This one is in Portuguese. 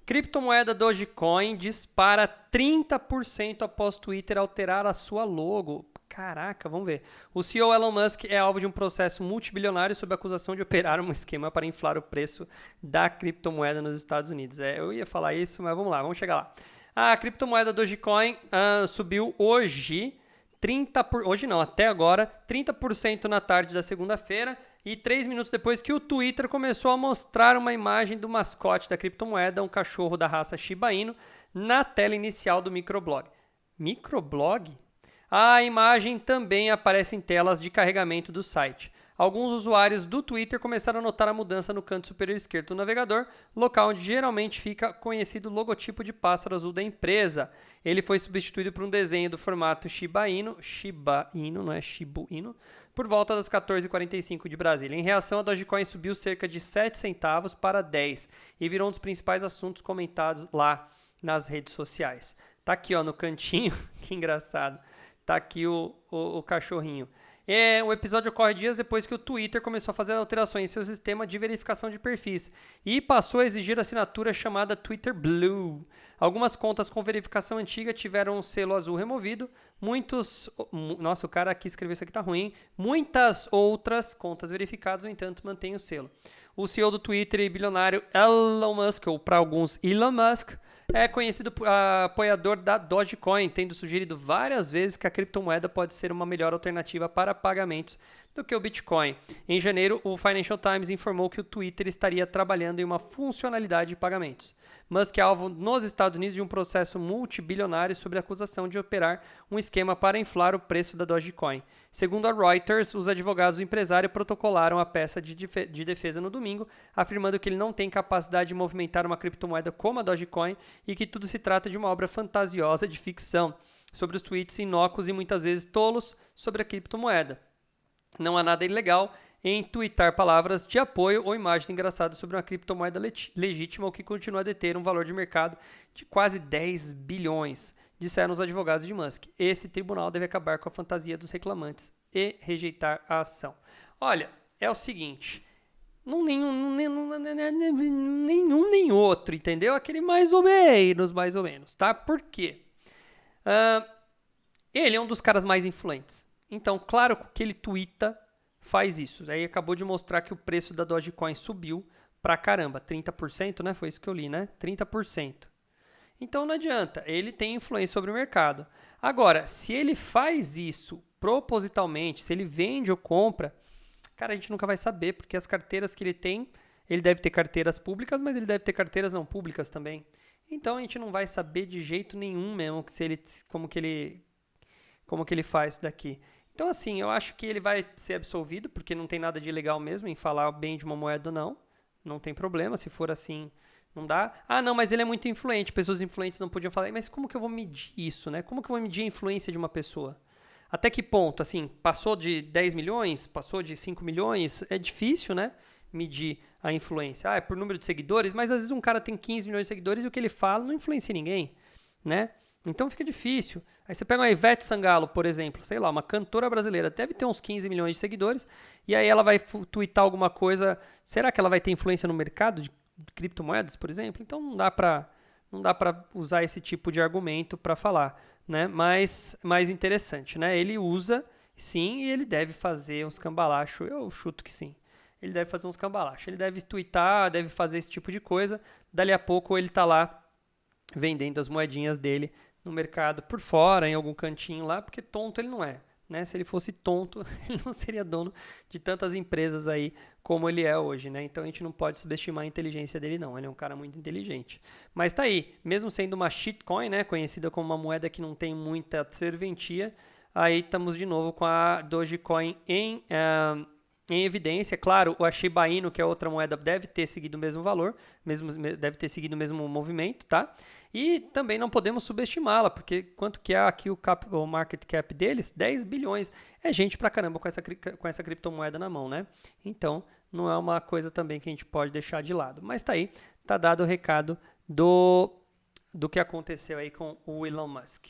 Criptomoeda Dogecoin dispara 30% após Twitter alterar a sua logo. Caraca, vamos ver. O CEO Elon Musk é alvo de um processo multibilionário sob acusação de operar um esquema para inflar o preço da criptomoeda nos Estados Unidos. Eu ia falar isso, mas vamos lá, vamos chegar lá. A criptomoeda Dogecoin subiu hoje, hoje não, até agora, 30% na tarde da segunda-feira e 3 minutos depois que o Twitter começou a mostrar uma imagem do mascote da criptomoeda, um cachorro da raça Shiba Inu, na tela inicial do microblog. Microblog? A imagem também aparece em telas de carregamento do site. Alguns usuários do Twitter começaram a notar a mudança no canto superior esquerdo do navegador, local onde geralmente fica conhecido o logotipo de pássaro azul da empresa. Ele foi substituído por um desenho do formato Shiba Inu, não é Shibu Inu, por volta das 14h45 de Brasília. Em reação, a Dogecoin subiu cerca de 7 centavos para 10 e virou um dos principais assuntos comentados lá nas redes sociais. Tá aqui, ó, no cantinho, que engraçado. Tá aqui o cachorrinho. O episódio ocorre dias depois que o Twitter começou a fazer alterações em seu sistema de verificação de perfis e passou a exigir a assinatura chamada Twitter Blue. Algumas contas com verificação antiga tiveram um selo azul removido. Nossa, o cara aqui escreveu isso aqui tá ruim. Muitas outras contas verificadas, no entanto, mantêm o selo. O CEO do Twitter e bilionário Elon Musk, ou para alguns Elon Musk, é conhecido apoiador da Dogecoin, tendo sugerido várias vezes que a criptomoeda pode ser uma melhor alternativa para pagamentos do que o Bitcoin. Em janeiro, o Financial Times informou que o Twitter estaria trabalhando em uma funcionalidade de pagamentos. Musk é alvo nos Estados Unidos de um processo multibilionário sobre a acusação de operar um esquema para inflar o preço da Dogecoin. Segundo a Reuters, os advogados do empresário protocolaram a peça de defesa no domingo, afirmando que ele não tem capacidade de movimentar uma criptomoeda como a Dogecoin e que tudo se trata de uma obra fantasiosa de ficção sobre os tweets inócuos e muitas vezes tolos sobre a criptomoeda. Não há nada ilegal em tweetar palavras de apoio ou imagens engraçadas sobre uma criptomoeda legítima ou que continua a deter um valor de mercado de quase 10 bilhões, disseram os advogados de Musk. Esse tribunal deve acabar com a fantasia dos reclamantes e rejeitar a ação. Olha, é o seguinte, nenhum nem outro, entendeu? Aquele mais ou menos, tá? Por quê? Ele é um dos caras mais influentes. Então, claro que ele twitta, faz isso. Aí acabou de mostrar que o preço da Dogecoin subiu pra caramba. 30%, né? Foi isso que eu li, né? 30%. Então não adianta. Ele tem influência sobre o mercado. Agora, se ele faz isso propositalmente, se ele vende ou compra, cara, a gente nunca vai saber, porque as carteiras que ele tem, ele deve ter carteiras públicas, mas ele deve ter carteiras não públicas também. Então a gente não vai saber de jeito nenhum mesmo como que ele faz isso daqui. Então, assim, eu acho que ele vai ser absolvido, porque não tem nada de ilegal mesmo em falar bem de uma moeda ou não. Não tem problema, se for assim, não dá. Ah, não, mas ele é muito influente, pessoas influentes não podiam falar. Mas como que eu vou medir isso, né? Como que eu vou medir a influência de uma pessoa? Até que ponto, assim, passou de 10 milhões, passou de 5 milhões? É difícil, né? Medir a influência. Ah, é por número de seguidores, mas às vezes um cara tem 15 milhões de seguidores e o que ele fala não influencia ninguém, né? Então fica difícil. Aí você pega uma Ivete Sangalo, por exemplo, sei lá, uma cantora brasileira, deve ter uns 15 milhões de seguidores, e aí ela vai twittar alguma coisa. Será que ela vai ter influência no mercado de criptomoedas, por exemplo? Então não dá para usar esse tipo de argumento para falar, né? Mas mais interessante, né? Ele usa, sim, e ele deve fazer uns cambalachos. Eu chuto que sim. Ele deve fazer uns cambalachos. Ele deve twittar, deve fazer esse tipo de coisa. Dali a pouco ele tá lá vendendo as moedinhas dele no mercado por fora, em algum cantinho lá, porque tonto ele não é, né? Se ele fosse tonto, ele não seria dono de tantas empresas aí como ele é hoje, né? Então a gente não pode subestimar a inteligência dele não, ele é um cara muito inteligente. Mas tá aí, mesmo sendo uma shitcoin, né, conhecida como uma moeda que não tem muita serventia, aí estamos de novo com a Dogecoin em evidência. Claro, a Shiba Inu, que é outra moeda, deve ter seguido o mesmo valor, deve ter seguido o mesmo movimento, tá? E também não podemos subestimá-la, porque quanto que é aqui o market cap deles? 10 bilhões. É gente pra caramba com essa criptomoeda na mão, né? Então, não é uma coisa também que a gente pode deixar de lado. Mas tá aí, tá dado o recado do que aconteceu aí com o Elon Musk.